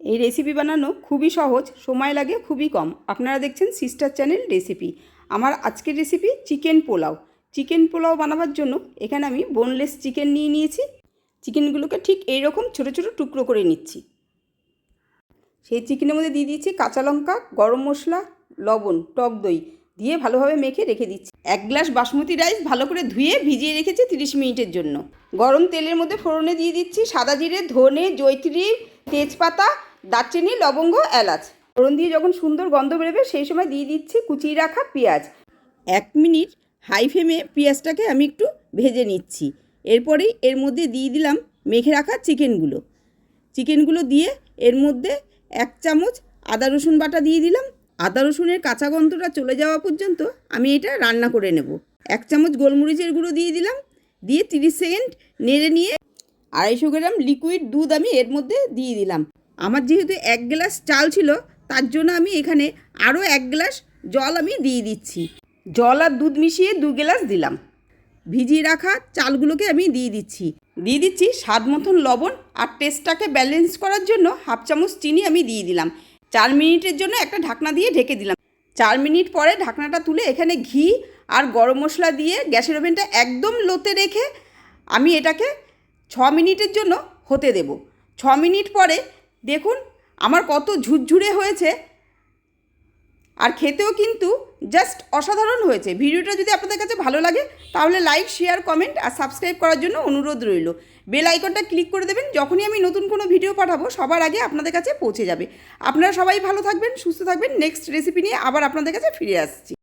এই রেসিপি বানানো খুবই সহজ, সময় লাগে খুবই কম। আপনারা দেখছেন সিস্টার চ্যানেল রেসিপি। আমার আজকের recipe chicken pulao. Chicken pulao বানাবার জন্য এখানে আমি বোনলেস চিকেন নিয়ে নিয়েছি। চিকেনগুলোকে ঠিক এইরকম ছোটো ছোটো টুকরো করে নিচ্ছি। সেই চিকেনের মধ্যে দিয়ে দিয়েছি কাঁচা লঙ্কা, গরম মশলা, লবণ, টক দই দিয়ে ভালোভাবে মেখে রেখে দিচ্ছি। 1 গ্লাস বাসমতি রাইস ভালো করে ধুয়ে ভিজিয়ে রেখেছি 30 মিনিটের জন্য। গরম তেলের মধ্যে ফোড়নে দিয়ে দিচ্ছি সাদা জিরে, ধনে, জয়িত্রী, তেজপাতা, দারচিনি, লবঙ্গ, এলাচ। ফোড়ন দিয়ে যখন সুন্দর গন্ধ বেরোবে সেই সময় দিয়ে দিচ্ছি কুচিয়ে রাখা পেঁয়াজ। 1 মিনিট হাই ফ্লেমে পেঁয়াজটাকে আমি একটু ভেজে নিচ্ছি। এরপরেই এর মধ্যে দিয়ে দিলাম মেখে রাখা চিকেনগুলো দিয়ে এর মধ্যে 1 চামচ আদা রসুন বাটা দিয়ে দিলাম। আদা রসুনের কাঁচা গন্ধটা চলে যাওয়া পর্যন্ত আমি এটা রান্না করে নেব। 1 চামচ গোলমরিচের গুঁড়ো দিয়ে দিলাম, দিয়ে 30 সেকেন্ড নেড়ে নিয়ে 250 গ্রাম লিকুইড দুধ আমি এর মধ্যে দিয়ে দিলাম। আমার যেহেতু 1 গ্লাস চাল ছিল তার জন্য আমি এখানে আরও 1 গ্লাস জল আমি দিয়ে দিচ্ছি। জল আর দুধ মিশিয়ে 2 গ্লাস দিলাম। ভিজিয়ে রাখা চালগুলোকে আমি দিয়ে দিচ্ছি স্বাদ মতন লবণ, আর টেস্টটাকে ব্যালেন্স করার জন্য 1/2 চামচ চিনি আমি দিয়ে দিলাম। 4 মিনিটের জন্য একটা ঢাকনা দিয়ে ঢেকে দিলাম। 4 মিনিট পরে ঢাকনাটা তুলে এখানে ঘি আর গরম মশলা দিয়ে গ্যাসের ওভেনটা একদম লোতে রেখে আমি এটাকে 6 মিনিটের জন্য হতে দেব। 6 মিনিট পরে দেখুন আমার কত ঝুরঝুরে হয়েছে, আর খেতেও কিন্তু জাস্ট অসাধারণ হয়েছে। ভিডিওটা যদি আপনাদের কাছে ভালো লাগে তাহলে লাইক, শেয়ার, কমেন্ট আর সাবস্ক্রাইব করার জন্য অনুরোধ রইল। বেল আইকনটা ক্লিক করে দেবেন, যখনই আমি নতুন কোনো ভিডিও পাঠাবো সবার আগে আপনাদের কাছে পৌঁছে যাবে। আপনারা সবাই ভালো থাকবেন, সুস্থ থাকবেন। নেক্সট রেসিপি নিয়ে আবার আপনাদের কাছে ফিরে আসছি।